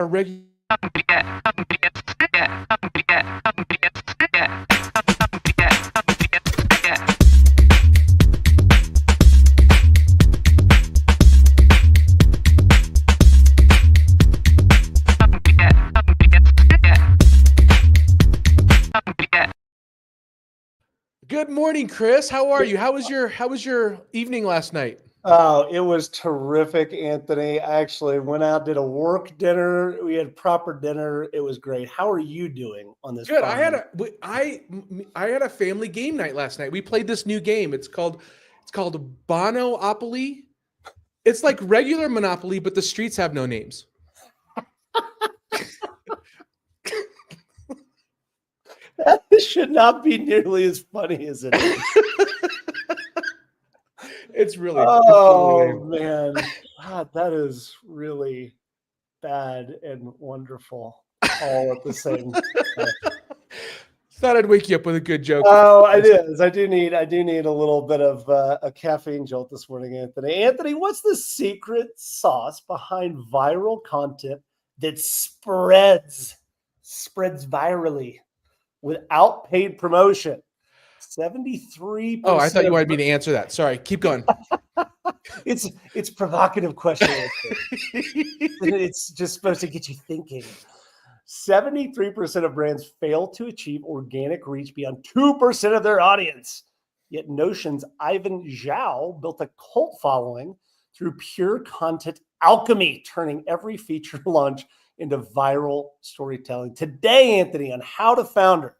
regular. Good morning, Chris. How are you? How was your evening last night? Oh, it was terrific, Anthony. I actually went out, did a work dinner. We had proper dinner. It was great. How are you doing on this? Good. I had a family game night last night. We played this new game. It's called Bono-opoly. It's like regular Monopoly, but the streets have no names. That should not be nearly as funny as it is. It's really. Oh, man. God, that is really bad and wonderful all at the same time. Thought I'd wake you up with a good joke. Oh, it is. I do need a little bit of a caffeine jolt this morning, Anthony. Anthony, what's the secret sauce behind viral content that spreads virally without paid promotion? 73%. Oh, I thought you wanted me to answer that. Sorry, keep going. It's provocative question. It's just supposed to get you thinking. 73% of brands fail to achieve organic reach beyond 2% of their audience. Yet Notion's Ivan Zhao built a cult following through pure content alchemy, turning every feature launch into viral storytelling. Today, Anthony, on How to Founder,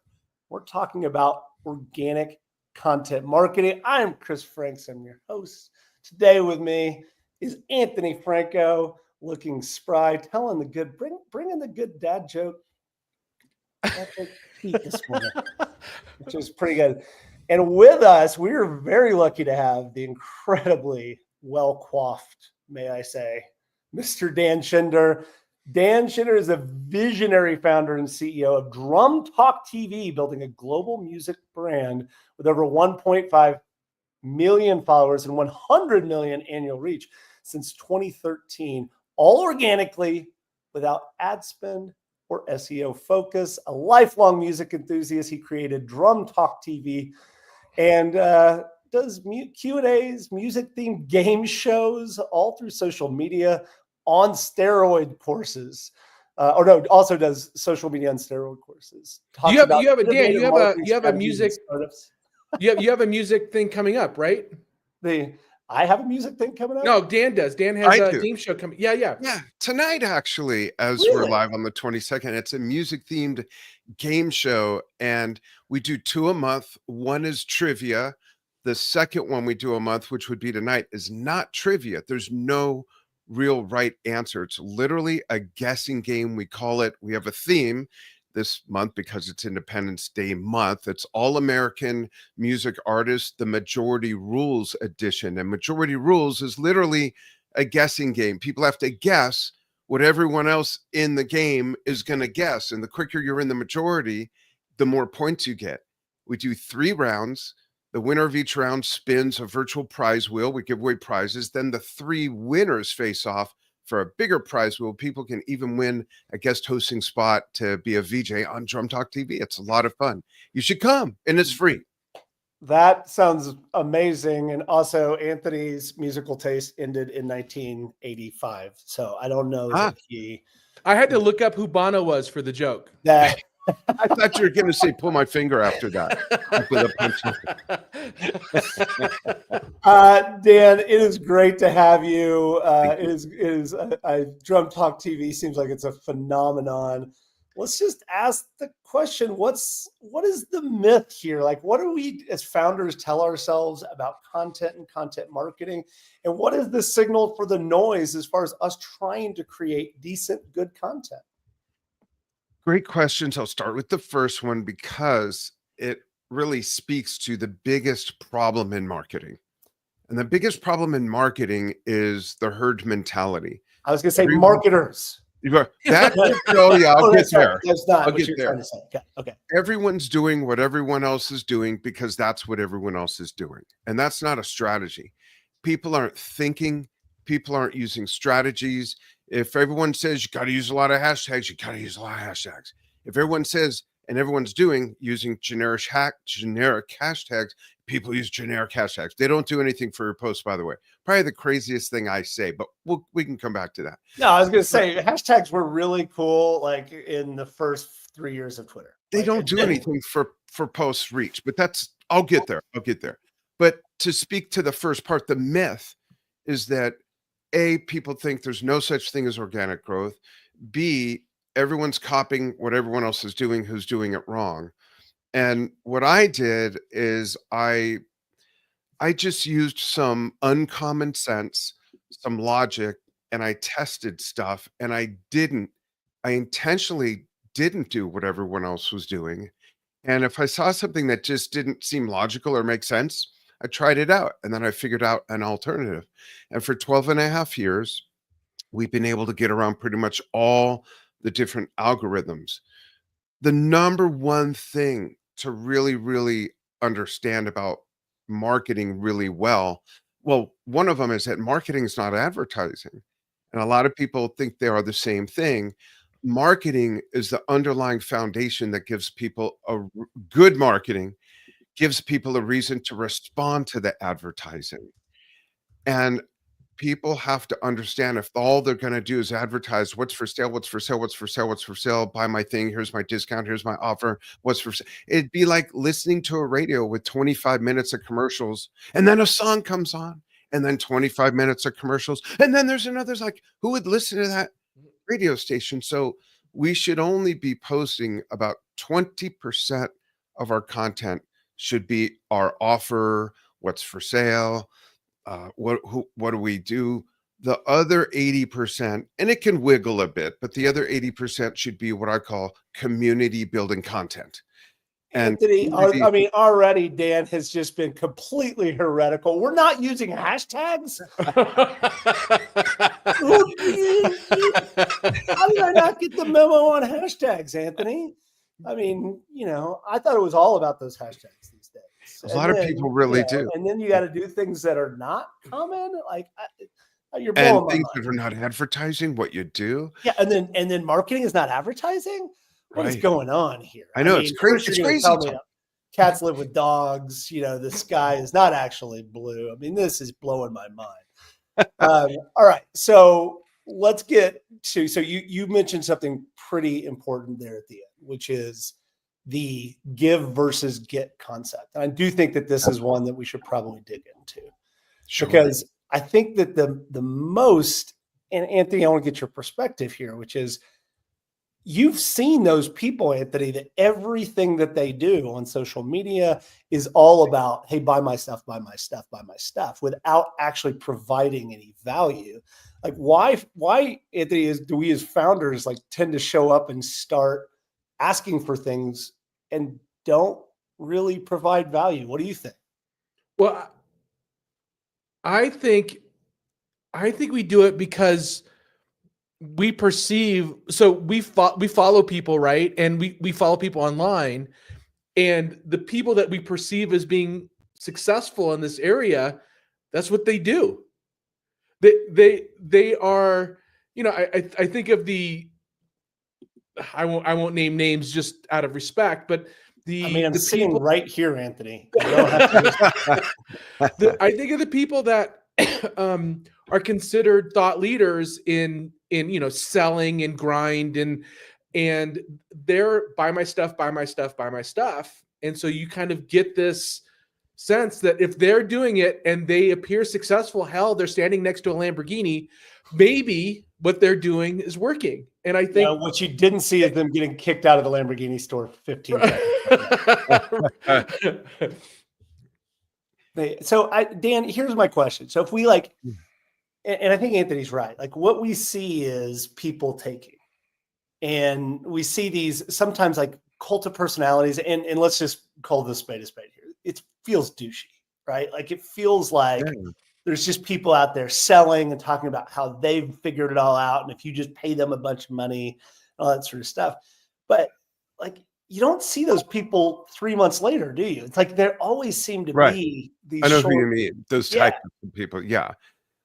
we're talking about organic content marketing. I'm Chris Franks. I'm your host. Today with me is Anthony Franco, looking spry, telling the good, bringing the good dad joke. This morning, which is pretty good. And with us, we are very lucky to have the incredibly well-coiffed, may I say, Mr. Dan Shinder. Dan Shinder is a visionary founder and CEO of Drum Talk TV, building a global music brand with over 1.5 million followers and 100 million annual reach since 2013, all organically, without ad spend or SEO focus. A lifelong music enthusiast, he created Drum Talk TV and does Q&As, music-themed game shows, all through social media on steroid courses. Also does social media on steroid courses. You have a music startups. You have a music thing coming up, right? I have a music thing coming up? No, Dan does. Dan has a game show coming. Yeah. Yeah, tonight, actually, as we're live on the 22nd, it's a music-themed game show, and we do 2 a month. One is trivia. The second one we do a month, which would be tonight, is not trivia. There's no real right answer. It's literally a guessing game. We call it, we have a theme this month because it's Independence Day month. It's All American Music Artists, the Majority Rules edition. And Majority Rules is literally a guessing game. People have to guess what everyone else in the game is going to guess. And the quicker you're in the majority, the more points you get. We do 3 rounds. The winner of each round spins a virtual prize wheel. We give away prizes. Then the 3 winners face off for a bigger prize wheel. People can even win a guest hosting spot to be a VJ on Drum Talk TV. It's a lot of fun. You should come, and it's free. That sounds amazing. And also, Anthony's musical taste ended in 1985. So I don't know that I had to look up who Bono was for the joke. I thought you were going to say, pull my finger after that. Dan, it is great to have you. Drum Talk TV seems like it's a phenomenon. Let's just ask the question, what is the myth here? Like, what do we as founders tell ourselves about content and content marketing? And what is the signal for the noise as far as us trying to create decent, good content? Great questions. I'll start with the first one because it really speaks to the biggest problem in marketing. And the biggest problem in marketing is the herd mentality. I was going to say marketers. I'll get there. That's not what you're trying to say. Okay. Everyone's doing what everyone else is doing because that's what everyone else is doing. And that's not a strategy. People aren't thinking. People aren't using strategies. If everyone says you got to use a lot of hashtags, you got to use a lot of hashtags. If everyone says, and everyone's using generic hashtags, people use generic hashtags. They don't do anything for your posts, by the way. Probably the craziest thing I say, but we can come back to that. No, I was going to say hashtags were really cool, like in the first 3 years of Twitter. They don't do anything for post reach, but I'll get there. But to speak to the first part, the myth is that A, people think there's no such thing as organic growth. B, everyone's copying what everyone else is doing who's doing it wrong. And what I did is I just used some uncommon sense, some logic, and I tested stuff, and I intentionally didn't do what everyone else was doing. And if I saw something that just didn't seem logical or make sense, I tried it out, and then I figured out an alternative. And for 12 and a half years, we've been able to get around pretty much all the different algorithms. The number one thing to really, really understand about marketing really well, one of them is that marketing is not advertising. And a lot of people think they are the same thing. Marketing is the underlying foundation that gives people good marketing, gives people a reason to respond to the advertising. And people have to understand, if all they're going to do is advertise what's for sale, buy my thing, here's my discount, here's my offer, what's for sale. It'd be like listening to a radio with 25 minutes of commercials, and then a song comes on, and then 25 minutes of commercials, and then there's another. Like, who would listen to that radio station? So we should only be posting about 20% of our content should be our offer, what's for sale, what do we do? The other 80%, and it can wiggle a bit, but the other 80% should be what I call community building content. And Anthony, I mean, already Dan has just been completely heretical. We're not using hashtags. How did I not get the memo on hashtags, Anthony? I mean, I thought it was all about those hashtags these days. A lot of people really do. And then you got to do things that are not common, like you're blowing and my things mind. that are not advertising what you do. Yeah, and then marketing is not advertising. What is going on here? I know, it's crazy. It's crazy. Cats live with dogs. The sky is not actually blue. I mean, this is blowing my mind. All right, so let's get to. So you mentioned something pretty important there at the end, which is the give versus get concept. And I do think that this is one that we should probably dig into, because I think that the most, and Anthony, I want to get your perspective here, which is, you've seen those people, Anthony, that everything that they do on social media is all about, hey, buy my stuff, without actually providing any value. Like, why, Anthony, do we as founders tend to show up and start asking for things and don't really provide value? What do you think? Well, I think we do it because we perceive, so we follow people, right? And we follow people online, and the people that we perceive as being successful in this area, that's what they do. They are, I think of I won't name names just out of respect, but I'm sitting right here, Anthony. Don't have to I think of the people that are considered thought leaders in selling and grind, and they're buy my stuff. And so you kind of get this sense that if they're doing it and they appear successful, hell, they're standing next to a Lamborghini, maybe what they're doing is working. And I think what you didn't see is them getting kicked out of the Lamborghini store 15 seconds. So Dan, here's my question. So if we and I think Anthony's right. What we see is people taking, and we see these sometimes cult of personalities, and let's just call this spade a spade here. It feels douchey, right? It feels like there's just people out there selling and talking about how they've figured it all out, and if you just pay them a bunch of money, all that sort of stuff. But you don't see those people 3 months later, do you? It's there always seem to be these. I know who you mean. Those types of people. Yeah.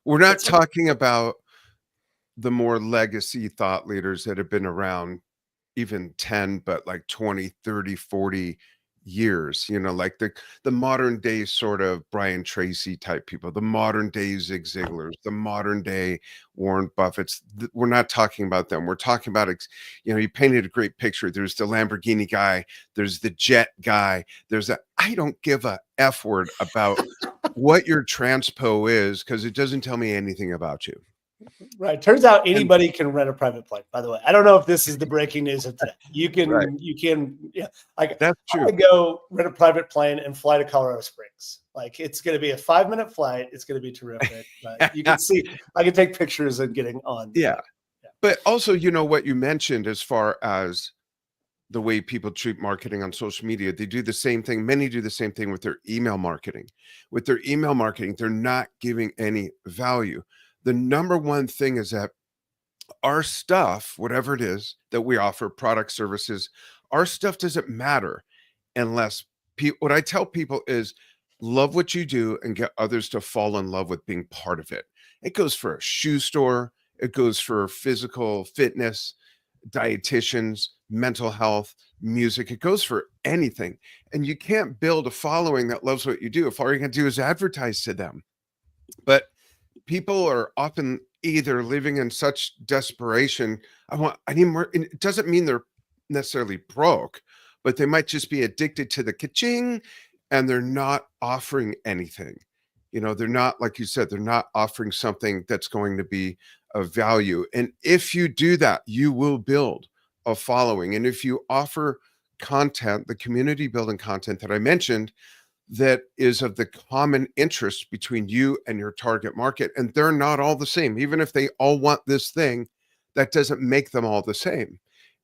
We're not talking about the more legacy thought leaders that have been around even 10, but like 20, 30, 40 years, like the modern day sort of Brian Tracy type people, the modern day Zig Ziglars, the modern day Warren Buffett's. We're not talking about them. We're talking about, you painted a great picture. There's the Lamborghini guy, there's the jet guy, I don't give a F word about what your transpo is, because it doesn't tell me anything about you. Right. Turns out anybody can rent a private plane, by the way. I don't know if this is the breaking news of today. You can, yeah. Like, that's true. I go rent a private plane and fly to Colorado Springs. Like, it's going to be a 5-minute flight. It's going to be terrific. But you can see, I can take pictures and getting on. Yeah. But also, what you mentioned as far as the way people treat marketing on social media, they do the same thing. Many do the same thing with their email marketing. With their email marketing, they're not giving any value. The number one thing is that our stuff, whatever it is that we offer, products, services, our stuff doesn't matter unless what I tell people is love what you do and get others to fall in love with being part of it. It goes for a shoe store. It goes for physical fitness, dietitians, mental health, music. It goes for anything. And you can't build a following that loves what you do if all you're going to do is advertise to them. But people are often either living in such desperation. I need more. And it doesn't mean they're necessarily broke, but they might just be addicted to the ka-ching, and they're not offering anything. They're not, like you said, they're not offering something that's going to be of value. And if you do that, you will build a following. And if you offer content, the community building content that I mentioned, that is of the common interest between you and your target market, and they're not all the same. Even if they all want this thing, that doesn't make them all the same.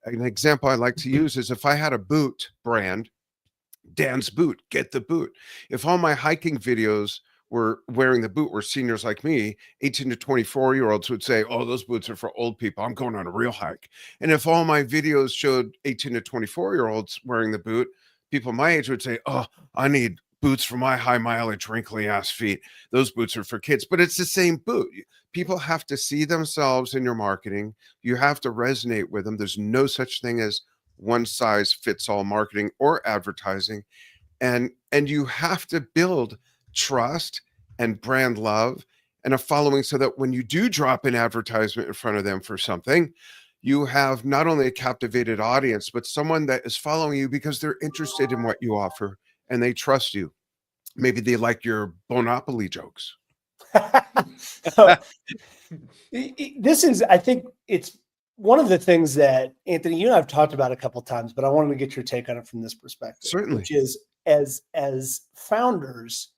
An example I like to use is if I had a boot brand, Dan's Boot, get the boot. If all my hiking videos were wearing the boot were seniors like me, 18 to 24-year-olds would say, oh, those boots are for old people. I'm going on a real hike. And if all my videos showed 18 to 24-year-olds wearing the boot, people my age would say, oh, I need boots for my high mileage, wrinkly ass feet. Those boots are for kids, but it's the same boot. People have to see themselves in your marketing. You have to resonate with them. There's no such thing as one size fits all marketing or advertising. And you have to build trust and brand love and a following so that when you do drop an advertisement in front of them for something, you have not only a captivated audience, but someone that is following you because they're interested in what you offer and they trust you. Maybe they like your Monopoly jokes. This is, I think it's one of the things that, Anthony, you and I have talked about a couple of times, but I wanted to get your take on it from this perspective. Certainly. Which is, as founders,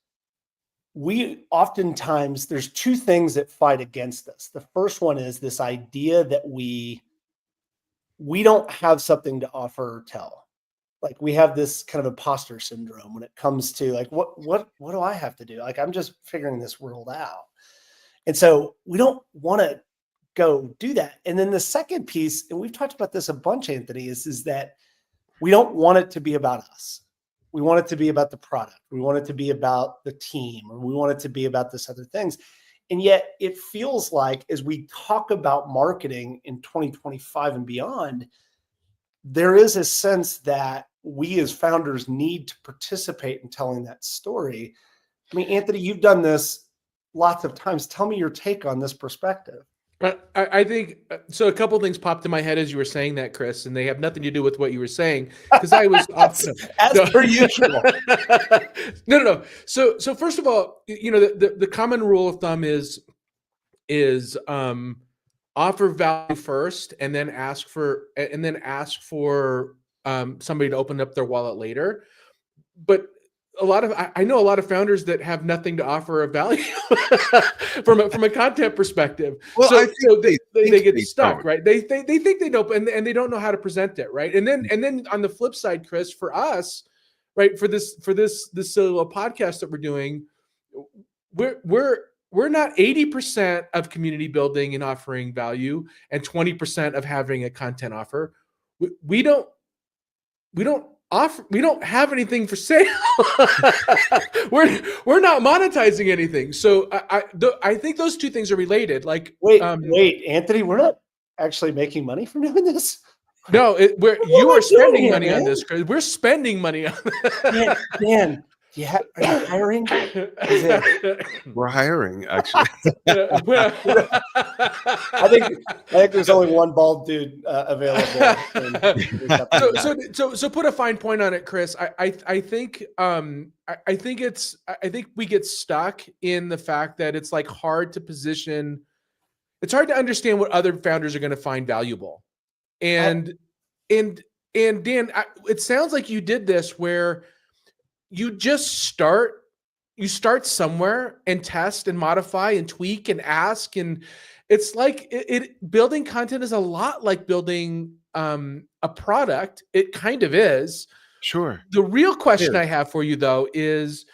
we oftentimes, there's two things that fight against us. The first one is this idea that we don't have something to offer or tell. Like, we have this kind of imposter syndrome when it comes to like, what do I have to do? Like, I'm just figuring this world out. And so we don't want to go do that. And then the second piece, and we've talked about this a bunch, Anthony, is that we don't want it to be about us. We want it to be about the product. We want it to be about the team, or we want it to be about this other things. And yet it feels like as we talk about marketing in 2025 and beyond, there is a sense that we as founders need to participate in telling that story. I mean, Anthony, you've done this lots of times. Tell me your take on this perspective. I think so. A couple of things popped in my head as you were saying that, Chris, and they have nothing to do with what you were saying because I was as per usual. No. So first of all, the common rule of thumb is offer value first, and then ask for somebody to open up their wallet later. But I know a lot of founders that have nothing to offer of value from a content perspective. Well, so they get stuck, don't. right? They think they know, and they don't know how to present it, right? And then on the flip side, Chris, for us, right, for this solo podcast that we're doing, we're not 80% of community building and offering value and 20% of having a content offer. We don't we don't have anything for sale. we're not monetizing anything. So I think those two things are related. Like, wait, Anthony, we're not actually making money from doing this. No, you are spending money on this, Chris. We're spending money on this. Dan, are you hiring? We're hiring, actually. I think there's only one bald dude available. So put a fine point on it, Chris. I think we get stuck in the fact that it's like hard to position. It's hard to understand what other founders are going to find valuable. And Dan, it sounds like you did this where you just start somewhere and test and modify and tweak and ask. And it's like building content is a lot like building a product. It kind of is. Sure. The real question I have for you though is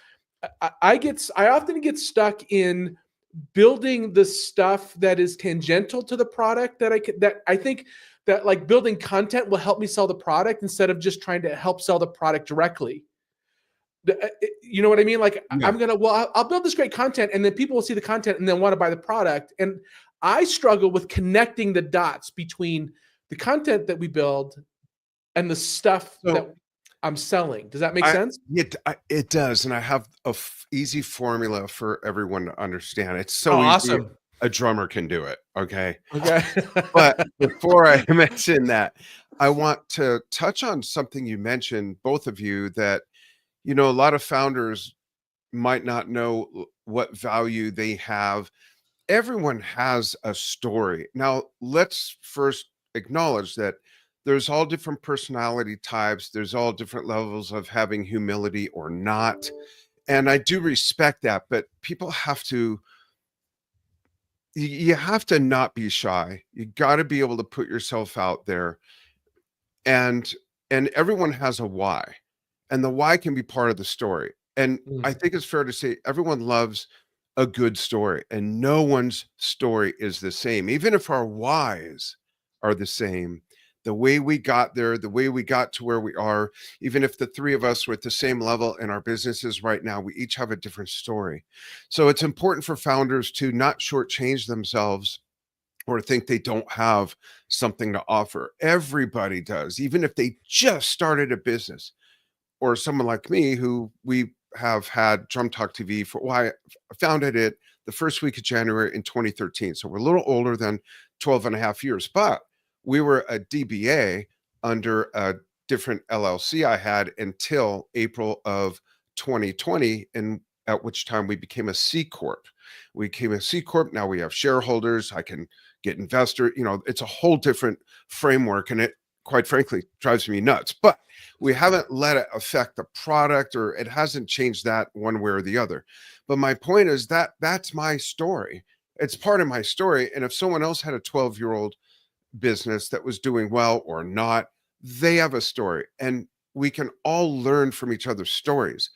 I often get stuck in building the stuff that is tangential to the product that I think that like building content will help me sell the product instead of just trying to help sell the product directly. You know what I mean? Like I'll build this great content and then people will see the content and then want to buy the product. And I struggle with connecting the dots between the content that we build and the stuff that I'm selling. Does that make sense? It does. And I have a easy formula for everyone to understand. It's so easy. Awesome. A drummer can do it. Okay. But before I mention that, I want to touch on something you mentioned, both of you, that, a lot of founders might not know what value they have. Everyone has a story. Now, let's first acknowledge that there's all different personality types. There's all different levels of having humility or not. And I do respect that, but people have to, you have to not be shy. You got to be able to put yourself out there. And everyone has a why. And the why can be part of the story. And I think it's fair to say everyone loves a good story, and no one's story is the same. Even if our whys are the same, the way we got there, the way we got to where we are, even if the three of us were at the same level in our businesses right now, we each have a different story. So it's important for founders to not shortchange themselves or think they don't have something to offer. Everybody does, even if they just started a business. Or someone like me, who we have had Drum Talk TV I founded it the first week of January in 2013. So we're a little older than 12 and a half years, but we were a DBA under a different LLC I had until April of 2020, and at which time we became a C Corp. We became a C Corp. Now we have shareholders. I can get investor. It's a whole different framework, and it, quite frankly, drives me nuts. But we haven't let it affect the product, or it hasn't changed that one way or the other. But my point is that that's my story. It's part of my story. And if someone else had a 12-year-old business that was doing well or not, they have a story. And we can all learn from each other's stories.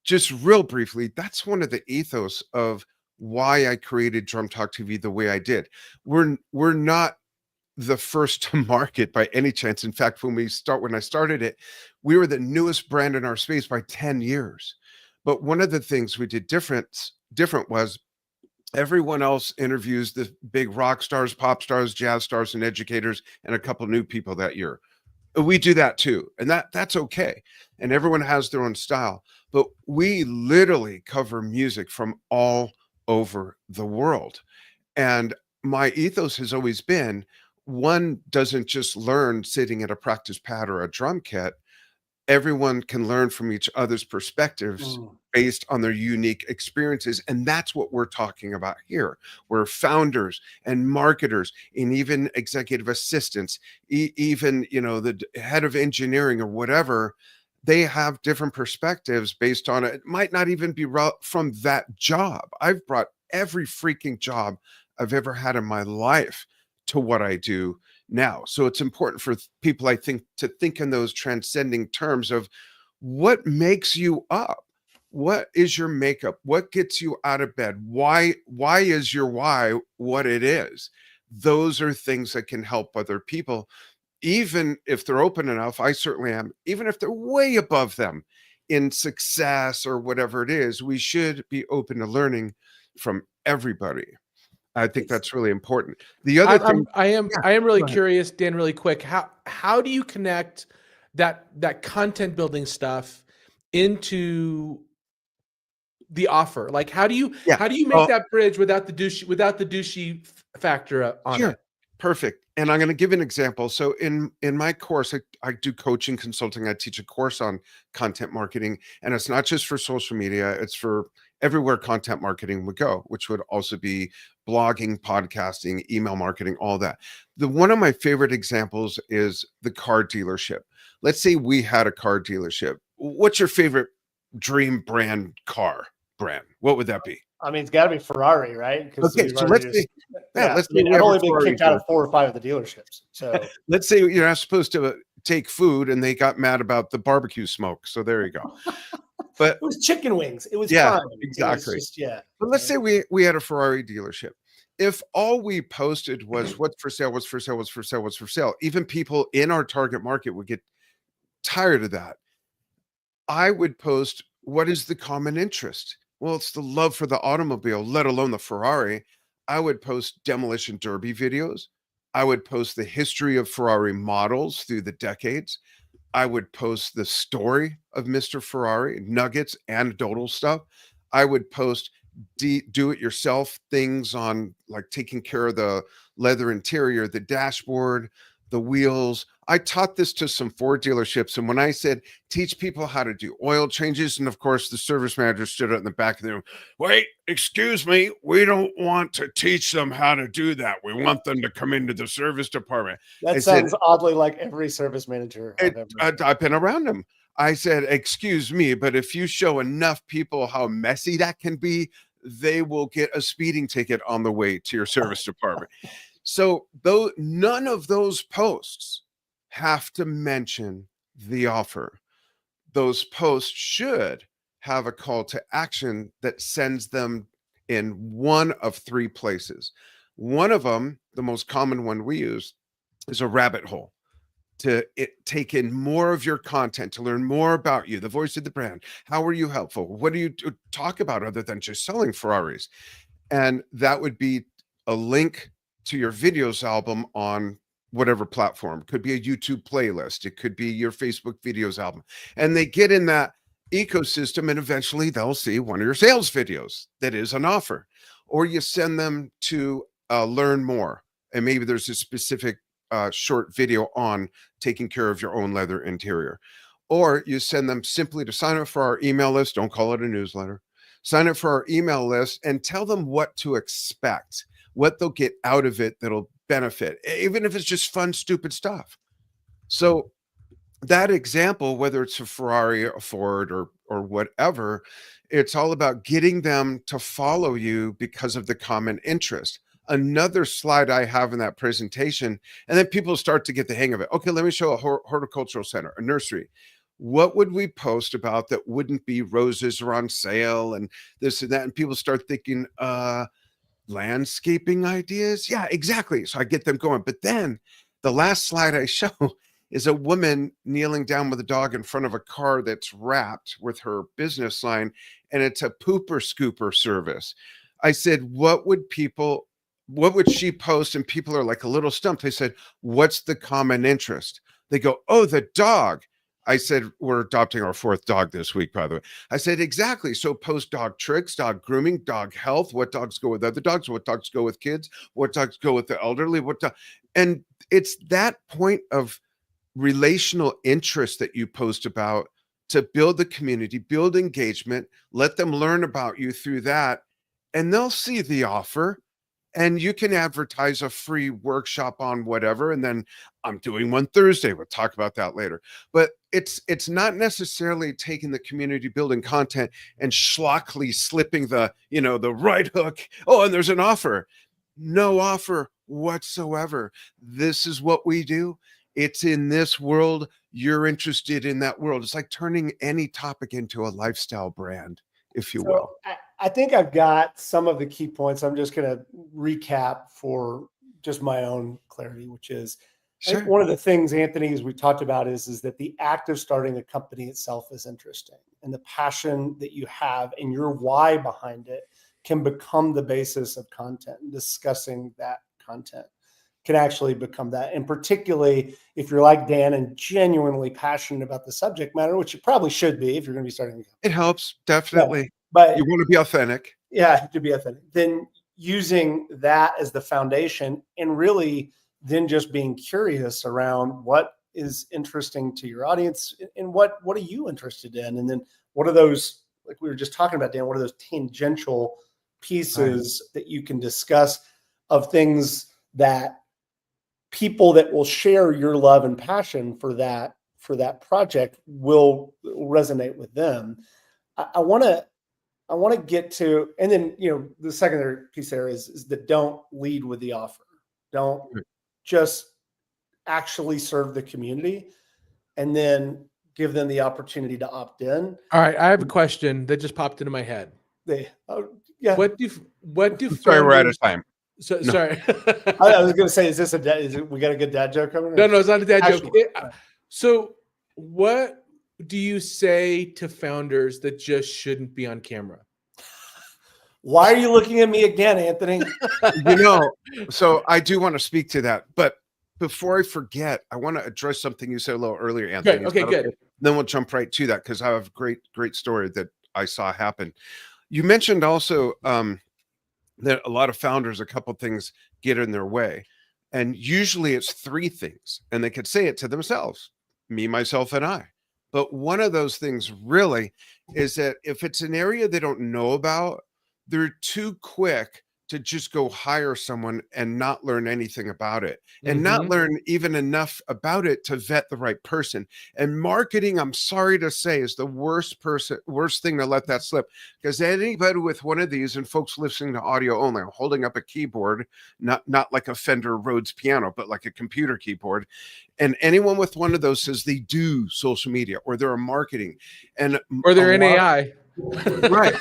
Just real briefly, that's one of the ethos of why I created Drum Talk TV the way I did. We're not the first to market by any chance. In fact, when I started it, we were the newest brand in our space by 10 years. But one of the things we did different was everyone else interviews the big rock stars, pop stars, jazz stars, and educators, and a couple new people that year. We do that too. And that's okay. And everyone has their own style. But we literally cover music from all over the world. And my ethos has always been, one doesn't just learn sitting at a practice pad or a drum kit. Everyone can learn from each other's perspectives based on their unique experiences. And that's what we're talking about here. We're founders and marketers and even executive assistants, even, the head of engineering or whatever. They have different perspectives based on it. It might not even be from that job. I've brought every freaking job I've ever had in my life to what I do now. So it's important for people, I think, to think in those transcending terms of what makes you up. What is your makeup? What gets you out of bed? Why is your why what it is? Those are things that can help other people. even if they're open enough, I certainly am, even if they're way above them in success or whatever it is, we should be open to learning from everybody. I think that's really important. The other thing, I yeah, am really go ahead. curious, Dan, really quick. How do you connect that content building stuff into the offer? Like, how do you Yeah. make that bridge without the douchey factor on Sure. it? Perfect. And I'm going to give an example. So in my course, I do coaching, consulting. I teach a course on content marketing, and it's not just for social media. It's for everywhere content marketing would go, which would also be blogging, podcasting, email marketing, all that. One of my favorite examples is the car dealership. Let's say we had a car dealership. What's your favorite dream brand car brand? What would that be? I mean, it's got to be Ferrari, right? Because Okay, so let's say, let's say we I've have a only been Ferrari kicked out of dealership. 4 or 5 of the dealerships. So Let's say you're not supposed to take food and they got mad about the barbecue smoke. So there you go. But it was chicken wings. It was yeah, fine. exactly. It was just, But let's say we had a Ferrari dealership. If all we posted was what's for sale, what's for sale, what's for sale, what's for sale, even people in our target market would get tired of that. I would post, what is the common interest? Well, it's the love for the automobile, let alone the Ferrari. I would post demolition derby videos. I would post the history of Ferrari models through the decades. I would post the story of Mr. Ferrari, nuggets, anecdotal stuff. I would post do-it-yourself things on like taking care of the leather interior, the dashboard, the wheels. I taught this to some Ford dealerships, and when I said teach people how to do oil changes, and of course the service manager stood up in the back of the room. Wait, excuse me, we don't want to teach them how to do that. We want them to come into the service department. that sounds oddly like every service manager I've ever. I've been around them. I said, excuse me, but if you show enough people how messy that can be, they will get a speeding ticket on the way to your service department. So though none of those posts have to mention the offer. Those posts should have a call to action that sends them in one of 3 places. One of them, the most common one we use, is a rabbit hole to take in more of your content, to learn more about you, the voice of the brand. How are you helpful? What do you talk about other than just selling Ferraris? And that would be a link to your videos album on whatever platform. Could be a YouTube playlist. It could be your Facebook videos album. And they get in that ecosystem and eventually they'll see one of your sales videos that is an offer. Or you send them to learn more. And maybe there's a specific short video on taking care of your own leather interior. Or you send them simply to sign up for our email list. Don't call it a newsletter. Sign up for our email list and tell them what to expect, what they'll get out of it that'll benefit, even if it's just fun, stupid stuff. So that example, whether it's a Ferrari, a Ford, or whatever, it's all about getting them to follow you because of the common interest. Another slide I have in that presentation, and then people start to get the hang of it. Okay, let me show a horticultural center, a nursery. What would we post about that wouldn't be roses are on sale and this and that? And people start thinking, landscaping ideas. Yeah, exactly. So I get them going. But then the last slide I show is a woman kneeling down with a dog in front of a car that's wrapped with her business sign, and it's a pooper scooper service. I said, what would she post? And people are like a little stumped. They said, what's the common interest? They go, oh, the dog. I said, we're adopting our 4th dog this week, by the way. I said, exactly. So post dog tricks, dog grooming, dog health, what dogs go with other dogs, what dogs go with kids, what dogs go with the elderly, and it's that point of relational interest that you post about to build the community, build engagement, let them learn about you through that, and they'll see the offer. And you can advertise a free workshop on whatever. And then I'm doing one Thursday. We'll talk about that later. But it's not necessarily taking the community building content and schlockly slipping the right hook. Oh, and there's an offer. No offer whatsoever. This is what we do. It's in this world. You're interested in that world. It's like turning any topic into a lifestyle brand, if you will. I think I've got some of the key points. I'm just going to recap for just my own clarity, which is I think one of the things, Anthony, as we talked about is that the act of starting a company itself is interesting, and the passion that you have and your why behind it can become the basis of content, and discussing that content can actually become that. And particularly if you're like Dan and genuinely passionate about the subject matter, which you probably should be if you're going to be starting a company. It helps, definitely. Yeah, but you want to be authentic. Yeah, to be authentic. Then using that as the foundation, and really then just being curious around what is interesting to your audience, and what are you interested in? And then what are those, like we were just talking about, Dan, what are those tangential pieces that you can discuss of things that people that will share your love and passion for that project will resonate with them. I want to get to, and then, the secondary piece there is that don't lead with the offer. Don't just actually serve the community and then give them the opportunity to opt in. All right, I have a question that just popped into my head. Yeah. What do Sorry, we're out of time. So, No. Sorry. I was going to say, we got a good dad joke coming? No, it's not a dad joke. Actually, So what do you say to founders that just shouldn't be on camera? Why are you looking at me again, Anthony? So I do want to speak to that, but before I forget, I want to address something you said a little earlier, Anthony. Okay, good. Then we'll jump right to that, because I have a great story that I saw happen. You mentioned also that a lot of founders, a couple things get in their way. And usually it's three things, and they could say it to themselves, me, myself, and I. But one of those things really is that if it's an area they don't know about, they're too quick to just go hire someone and not learn anything about it, and not learn even enough about it to vet the right person. And marketing, I'm sorry to say, is the worst thing to let that slip, because anybody with one of these, and folks listening to audio only, I'm holding up a keyboard, not like a Fender Rhodes piano, but like a computer keyboard. And anyone with one of those says they do social media, or they're a marketing, or they're in AI. Right.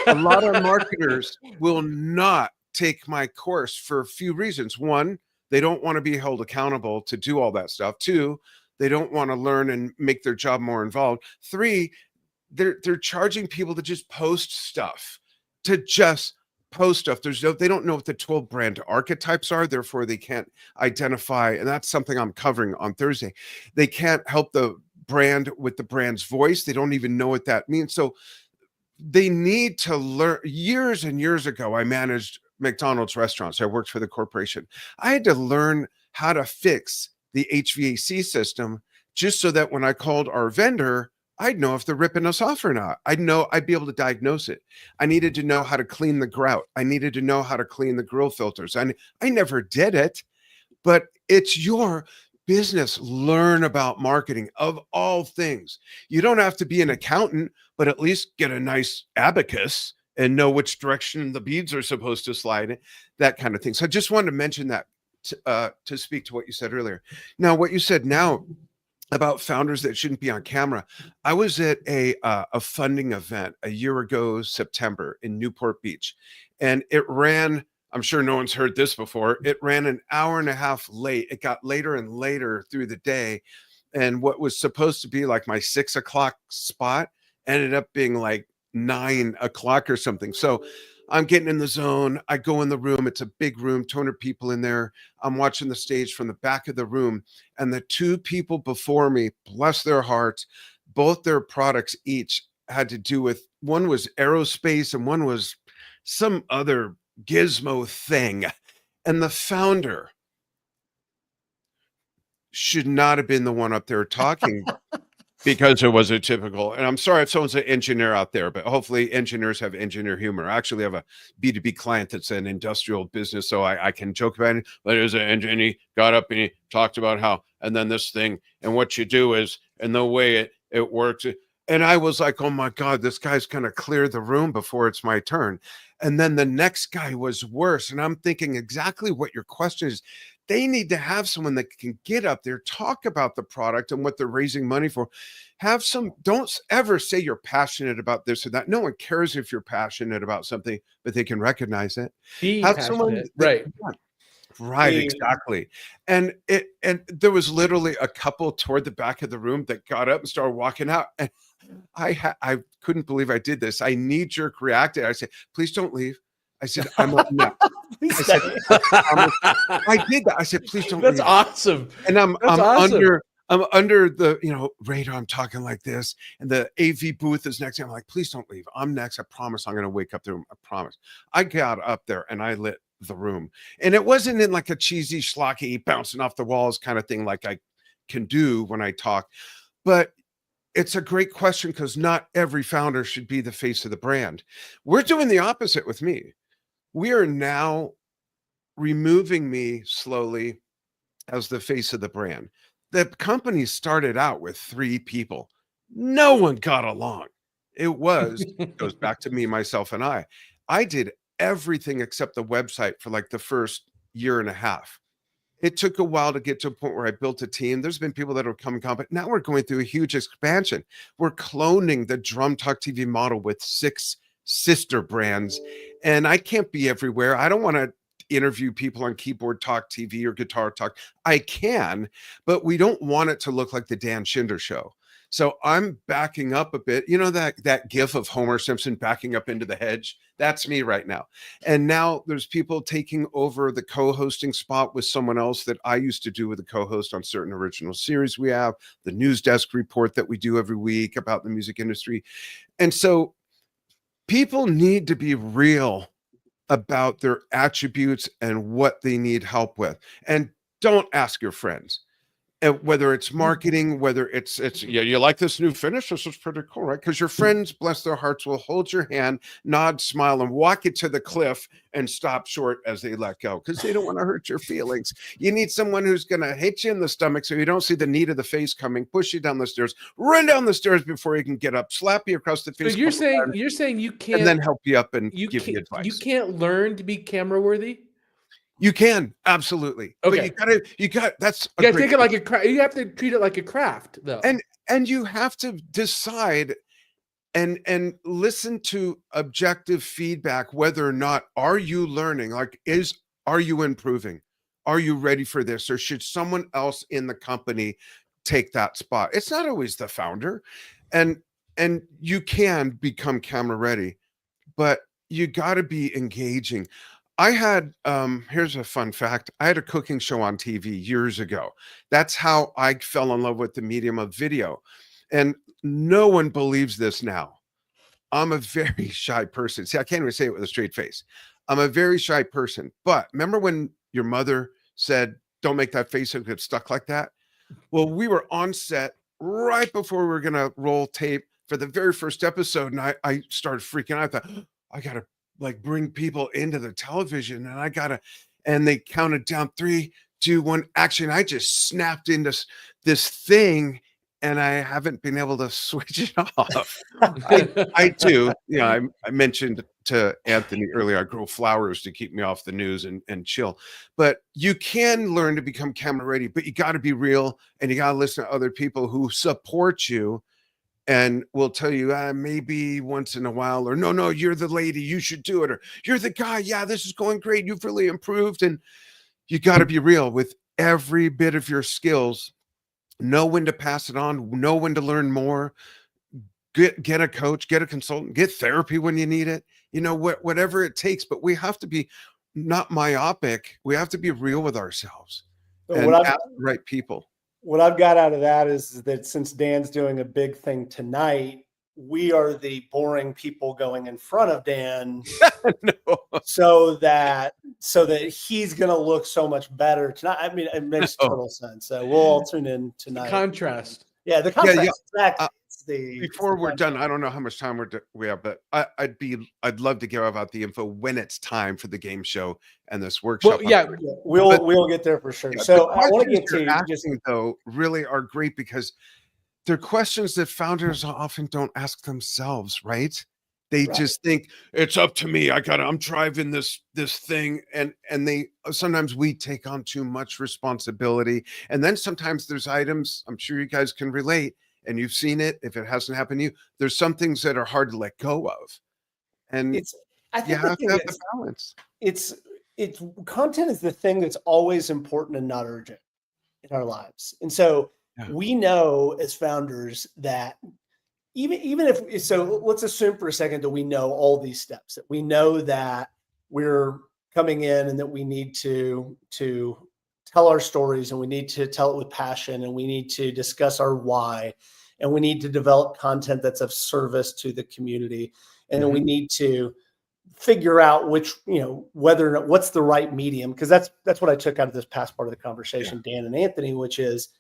A lot of marketers will not take my course for a few reasons. One, they don't want to be held accountable to do all that stuff. Two, they don't want to learn and make their job more involved. Three, they're charging people to just post stuff, they don't know what the 12 brand archetypes are, therefore they can't identify. And that's something I'm covering on Thursday. They can't help the brand with the brand's voice. They don't even know what that means. So they need to learn. Years and years ago, I managed McDonald's restaurants. I worked for the corporation. I had to learn how to fix the HVAC system, just so that when I called our vendor, I'd know if they're ripping us off or not. I'd be able to diagnose it. I needed to know how to clean the grout. I needed to know how to clean the grill filters. I never did it, but it's your business. Learn about marketing, of all things. You don't have to be an accountant, but at least get a nice abacus and know which direction the beads are supposed to slide in, that kind of thing. So I just wanted to mention that to speak to what you said earlier. Now, what you said now about founders that shouldn't be on camera. I was at a funding event a year ago, September, in Newport Beach, and it ran, I'm sure no one's heard this before, it ran an hour and a half late. It got later and later through the day. And what was supposed to be like my 6 o'clock spot ended up being like 9 o'clock or something. So I'm getting in the zone. I go in the room. It's a big room, 200 people in there. I'm watching the stage from the back of the room. And the two people before me, bless their hearts, both their products each had to do with, one was aerospace and one was some other gizmo thing. And the founder should not have been the one up there talking because it was a typical, and I'm sorry if someone's an engineer out there, but hopefully engineers have engineer humor. I actually have a B2B client that's an industrial business, so I can joke about it, but it was an engineer, and he got up and he talked about how, and then this thing, and what you do is, and the way it works. And I was like, oh my God, this guy's going to clear the room before it's my turn. And then the next guy was worse. And I'm thinking exactly what your question is. They need to have someone that can get up there, talk about the product and what they're raising money for. Don't ever say you're passionate about this or that. No one cares if you're passionate about something, but they can recognize it. Be Have passionate, someone right? Right, exactly. And there was literally a couple toward the back of the room that got up and started walking out. And I couldn't believe I did this. I knee-jerk reacted. I said, "Please don't leave." I said, "I'm up next." Please I said, stay. "I promise." I did that. I said, "Please don't That's leave." awesome. And That's awesome. I'm under the, radar. I'm talking like this, and the AV booth is next to me. I'm like, "Please don't leave. I'm next. I promise I'm gonna wake up the room. I promise." I got up there and I lit the room. And it wasn't in like a cheesy, schlocky, bouncing off the walls kind of thing like I can do when I talk. But it's a great question because not every founder should be the face of the brand. We're doing the opposite with me. We are now removing me slowly as the face of the brand. The company started out with 3 people. No one got along. Goes back to me, myself, and I. I did everything except the website for like the first year and a half. It took a while to get to a point where I built a team. There's been people that have come and gone, but now we're going through a huge expansion. We're cloning the Drum Talk TV model with 6 sister brands, and I can't be everywhere. I don't want to interview people on Keyboard Talk TV or Guitar Talk. I can, but we don't want it to look like the Dan Shinder show. So I'm backing up a bit. You know that gif of Homer Simpson backing up into the hedge? That's me right now. And now there's people taking over the co-hosting spot with someone else that I used to do with a co-host on certain original series we have, the news desk report that we do every week about the music industry. And so people need to be real about their attributes and what they need help with. And don't ask your friends. And whether it's marketing, whether it's yeah, you like this new finish? This is pretty cool, right? Because your friends, bless their hearts, will hold your hand, nod, smile, and walk you to the cliff and stop short as they let go because they don't want to hurt your feelings. You need someone who's going to hit you in the stomach so you don't see the need of the face coming, push you down the stairs, run down the stairs before you can get up, slap you across the face. So you're saying you can't, and then help you up and you give you can't, advice. you can't learn to be camera worthy. You can, absolutely. Okay. But you got that's You gotta take it like a you have to treat it like a craft though. and you have to decide and listen to objective feedback whether or not are you learning, like are you improving, are you ready for this, or should someone else in the company take that spot. It's not always the founder, and you can become camera ready, but you got to be engaging. I had here's a fun fact. I had a cooking show on TV years ago. That's how I fell in love with the medium of video. And no one believes this now. I'm a very shy person. See, I can't even say it with a straight face. I'm a very shy person. But remember when your mother said, "Don't make that face and get stuck like that"? Well, we were on set right before we were gonna roll tape for the very first episode, and I started freaking out. I thought, I gotta like bring people into the television, and and they counted down 3, 2, 1, action. I just snapped into this thing, and I haven't been able to switch it off. I do. I mentioned to Anthony earlier, I grow flowers to keep me off the news and chill. But you can learn to become camera ready, but you got to be real and you got to listen to other people who support you and will tell you, maybe once in a while, or no, you're the lady, you should do it, or you're the guy, yeah, this is going great, you've really improved. And you got to be real with every bit of your skills. Know when to pass it on, know when to learn more, get a coach, get a consultant, get therapy when you need it, whatever it takes. But we have to be not myopic. We have to be real with ourselves and ask the right people. What I've got out of that is that since Dan's doing a big thing tonight, we are the boring people going in front of Dan No. so that he's going to look so much better tonight. I mean, it makes total sense. So we'll all tune in tonight. The contrast. Yeah, the contrast. Exactly. Before we're done, I don't know how much time we have, but I'd love to give out the info when it's time for the game show and this workshop. Well, yeah, we'll get there for sure. So I want to get to asking, though, really are great because they're questions that founders often don't ask themselves, right? They just think it's up to me. I'm driving this thing, and they sometimes we take on too much responsibility, and then sometimes there's items, I'm sure you guys can relate, and you've seen it. If it hasn't happened to you, there's some things that are hard to let go of, and I think you have to have the balance. it's content is the thing that's always important and not urgent in our lives. And so we know as founders that even if, so let's assume for a second that we know all these steps, that we know that we're coming in and that we need to tell our stories, and we need to tell it with passion, and we need to discuss our why, and we need to develop content that's of service to the community. And then we need to figure out which, whether or not what's the right medium. Cause that's what I took out of this past part of the conversation, Dan and Anthony, which is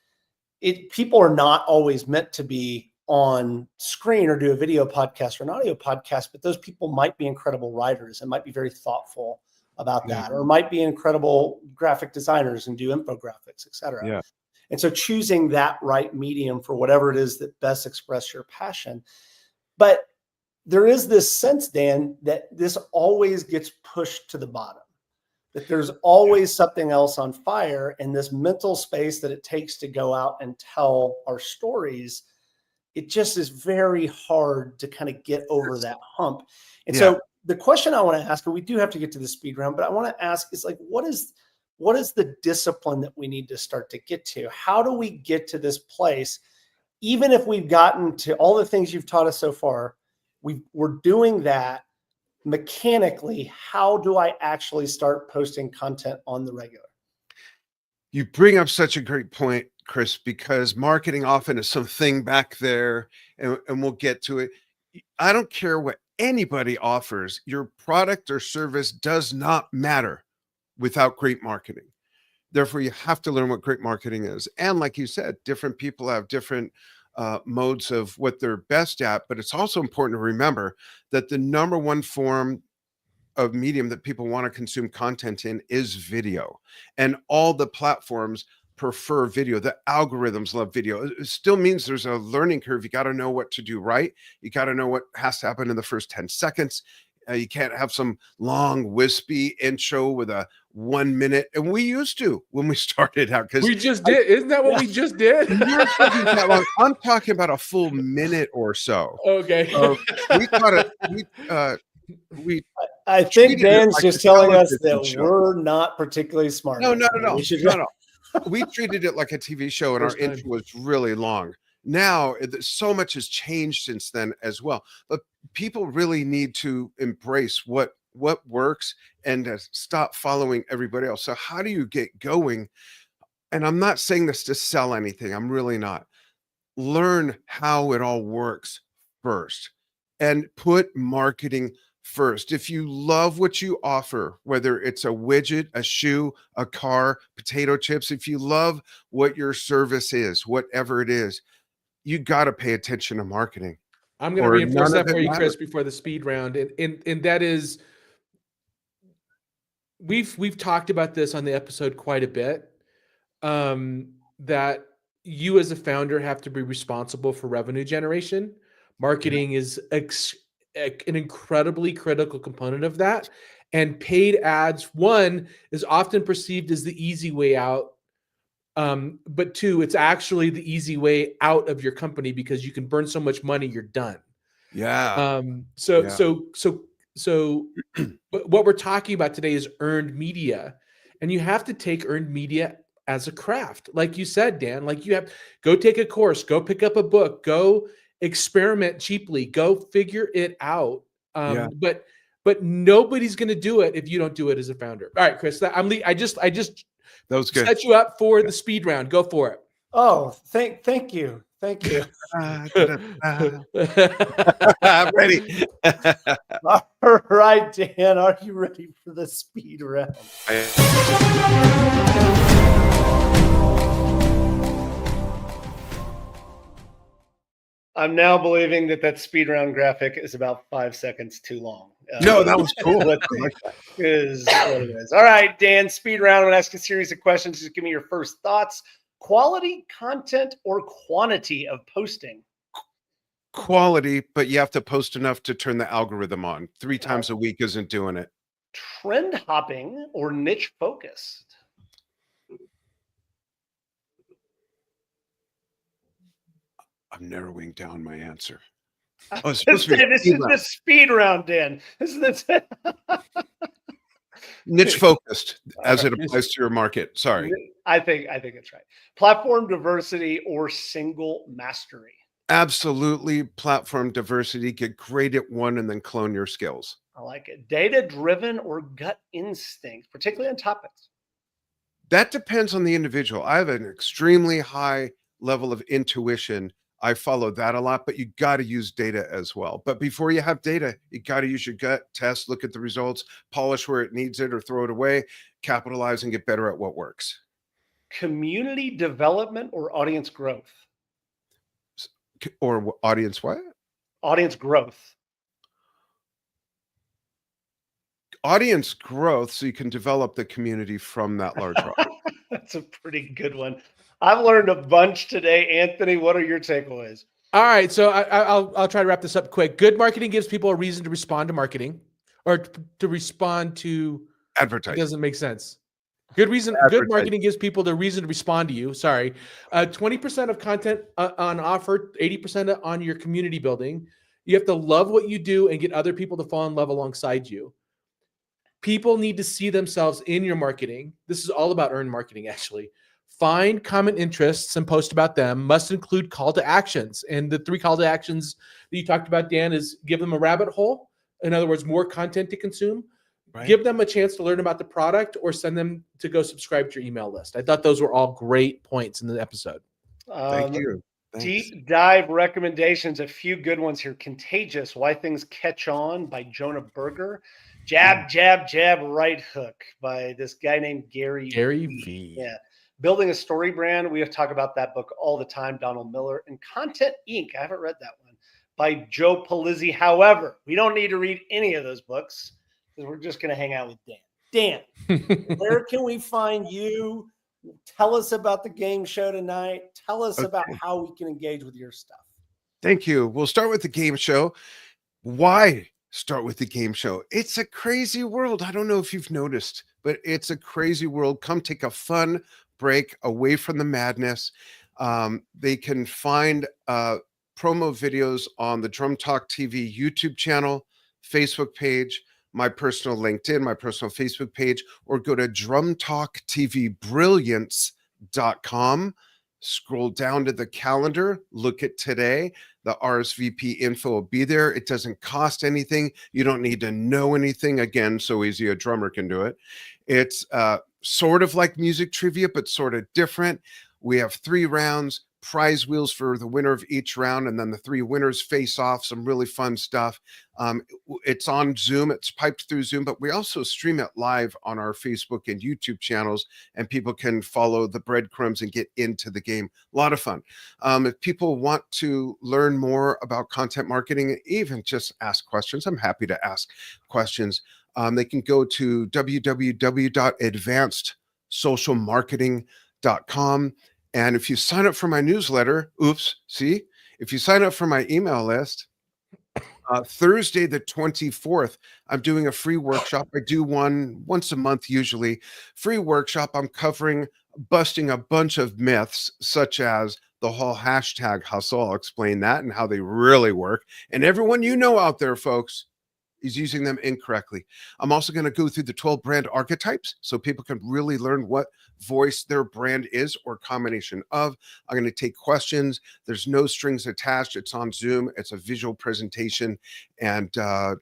people are not always meant to be on screen or do a video podcast or an audio podcast, but those people might be incredible writers and might be very thoughtful about that, or might be incredible graphic designers and do infographics, et cetera. Yeah. And so choosing that right medium for whatever it is that best express your passion. But there is this sense, Dan, that this always gets pushed to the bottom, that there's always something else on fire, and this mental space that it takes to go out and tell our stories, it just is very hard to kind of get over that hump. And so the question I want to ask, and we do have to get to the speed round, but I want to ask is like, what is the discipline that we need to start to get to? How do we get to this place? Even if we've gotten to all the things you've taught us so far, we're doing that mechanically. How do I actually start posting content on the regular? You bring up such a great point, Chris, because marketing often is something back there, and we'll get to it. I don't care what anybody offers. Your product or service does not matter without great marketing. Therefore, you have to learn what great marketing is. And like you said, different people have different modes of what they're best at. But it's also important to remember that the number one form of medium that people want to consume content in is video. And all the platforms prefer video. The algorithms love video. It still means there's a learning curve. You got to know what to do right. You got to know what has to happen in the first 10 seconds. You can't have some long wispy intro with a 1 minute. And we used to when we started out, because we just did. Isn't that what we just did? I'm talking about a full minute or so. Okay. We thought I think Dan's just telling us that we're not particularly smart. No. We treated it like a TV show, and our intro was really long. Now, so much has changed since then as well. But people really need to embrace what works and stop following everybody else. So how do you get going? And I'm not saying this to sell anything. I'm really not. Learn how it all works first, and put marketing first. If you love what you offer, whether it's a widget, a shoe, a car, potato chips, if you love what your service is, whatever it is, you got to pay attention to marketing. I'm going to reinforce that for you, Chris, before the speed round. And that is, we've talked about this on the episode quite a bit, that you as a founder have to be responsible for revenue generation. Marketing is an incredibly critical component of that. And paid ads, one, is often perceived as the easy way out. But two, it's actually the easy way out of your company, because you can burn so much money, you're done. Yeah. But what we're talking about today is earned media, and you have to take earned media as a craft. Like you said, Dan, like you have go take a course, go pick up a book, go experiment cheaply, go figure it out. But nobody's going to do it if you don't do it as a founder. All right, Chris, I just that was good. Set you up for the speed round. Go for it. Oh, thank you. Thank you. I'm ready. All right, Dan, are you ready for the speed round? I'm now believing that speed round graphic is about 5 seconds too long. No, that was cool. Is what it is. All right, Dan, speed round. I'm going to ask a series of questions. Just give me your first thoughts. Quality content or quantity of posting? Quality, but you have to post enough to turn the algorithm on. 3 times a week isn't doing it. Trend hopping or niche focused? I'm narrowing down my answer. This is the speed round, Dan. This is Niche focused as All it applies to your market. Sorry. I think it's right. Platform diversity or single mastery. Absolutely. Platform diversity. Get great at one and then clone your skills. I like it. Data driven or gut instinct, particularly on topics. That depends on the individual. I have an extremely high level of intuition. I follow that a lot, but you got to use data as well. But before you have data, you got to use your gut, test, look at the results, polish where it needs it or throw it away, capitalize and get better at what works. Community development or audience growth? Or audience what? Audience growth. Audience growth, so you can develop the community from that large audience. That's a pretty good one. I've learned a bunch today. Anthony, what are your takeaways? All right, so I'll try to wrap this up quick. Good marketing gives people a reason to respond to marketing, or to respond to Advertising. It doesn't make sense. Good marketing gives people the reason to respond to you. Sorry, 20% of content on offer, 80% on your community building. You have to love what you do and get other people to fall in love alongside you. People need to see themselves in your marketing. This is all about earned marketing, actually. Find common interests and post about them. Must include call to actions. And the 3 call to actions that you talked about, Dan, is give them a rabbit hole. In other words, more content to consume. Right. Give them a chance to learn about the product, or send them to go subscribe to your email list. I thought those were all great points in the episode. Thank you. Thanks. Deep dive recommendations. A few good ones here. Contagious: Why Things Catch On by Jonah Berger. Jab, jab, jab, right hook by this guy named Gary V. Yeah. Building a Story Brand. We have talked about that book all the time. Donald Miller. And Content Inc. I haven't read that one, by Joe Palizzi. However, we don't need to read any of those books because we're just going to hang out with Dan. Dan, where can we find you? Tell us about the game show tonight. Tell us about how we can engage with your stuff. Thank you. We'll start with the game show. Why start with the game show? It's a crazy world. I don't know if you've noticed, but it's a crazy world. Come take a fun break away from the madness. They can find promo videos on the Drum Talk TV YouTube channel, Facebook page, my personal LinkedIn, my personal Facebook page, or go to drumtalktvbrilliance.com. Scroll down to the calendar, look at today. The RSVP info will be there. It doesn't cost anything. You don't need to know anything. Again, so easy a drummer can do it. It's sort of like music trivia, but sort of different. We have 3 rounds, prize wheels for the winner of each round, and then the 3 winners face off. Some really fun stuff. It's on Zoom. It's piped through Zoom, but we also stream it live on our Facebook and YouTube channels, and people can follow the breadcrumbs and get into the game. A lot of fun. If people want to learn more about content marketing, even just ask questions, I'm happy to ask questions. They can go to www.advancedsocialmarketing.com. And if you sign up for my newsletter, if you sign up for my email list, Thursday, the 24th, I'm doing a free workshop. I do one once a month, usually. Free workshop. I'm covering, busting a bunch of myths, such as the whole hashtag hustle. I'll explain that and how they really work. And everyone you know out there, folks, is using them incorrectly. I'm also going to go through the 12 brand archetypes so people can really learn what voice their brand is or combination of. I'm going to take questions. There's no strings attached. It's on Zoom. It's a visual presentation. And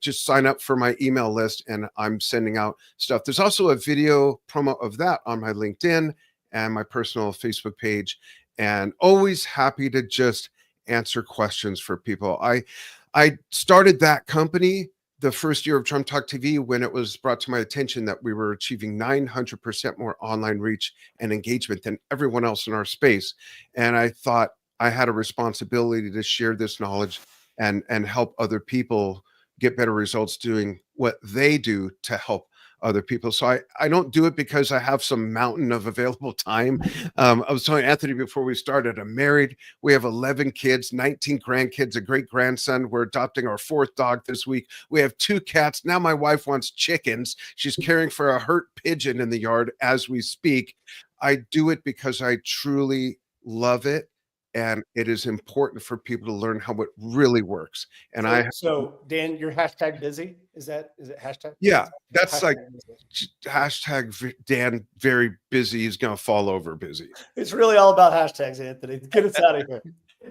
just sign up for my email list and I'm sending out stuff. There's also a video promo of that on my LinkedIn and my personal Facebook page. And always happy to just answer questions for people. I started that company the first year of Drum Talk TV when it was brought to my attention that we were achieving 900% more online reach and engagement than everyone else in our space. And I thought I had a responsibility to share this knowledge and help other people get better results doing what they do to help other people. So I don't do it because I have some mountain of available time. I was telling Anthony before we started, I'm married. We have 11 kids, 19 grandkids, a great grandson. We're adopting our 4th dog this week. We have 2 cats. Now my wife wants chickens. She's caring for a hurt pigeon in the yard as we speak. I do it because I truly love it. and it is important for people to learn how it really works. And so Dan, you're hashtag busy. Is it hashtag? Yeah, that's hashtag like busy. hashtag Dan very busy is going to fall over busy. It's really all about hashtags, Anthony. Get us out of here.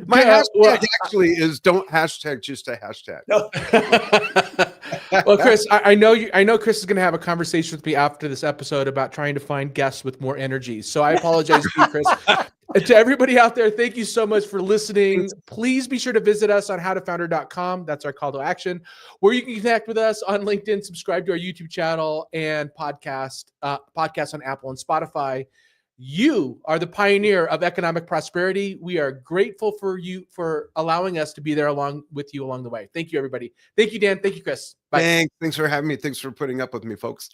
My hashtag actually is don't hashtag, just a hashtag. No. Well, Chris, I know Chris is going to have a conversation with me after this episode about trying to find guests with more energy. So I apologize to you, Chris. And to everybody out there, thank you so much for listening. Please be sure to visit us on howtofounder.com. That's our call to action, where you can connect with us on LinkedIn, subscribe to our YouTube channel, and podcast on Apple and Spotify. You are the pioneer of economic prosperity. We are grateful for you for allowing us to be there along with you along the way. Thank you, everybody. Thank you, Dan. Thank you, Chris. Bye. Thanks for having me. Thanks for putting up with me, folks.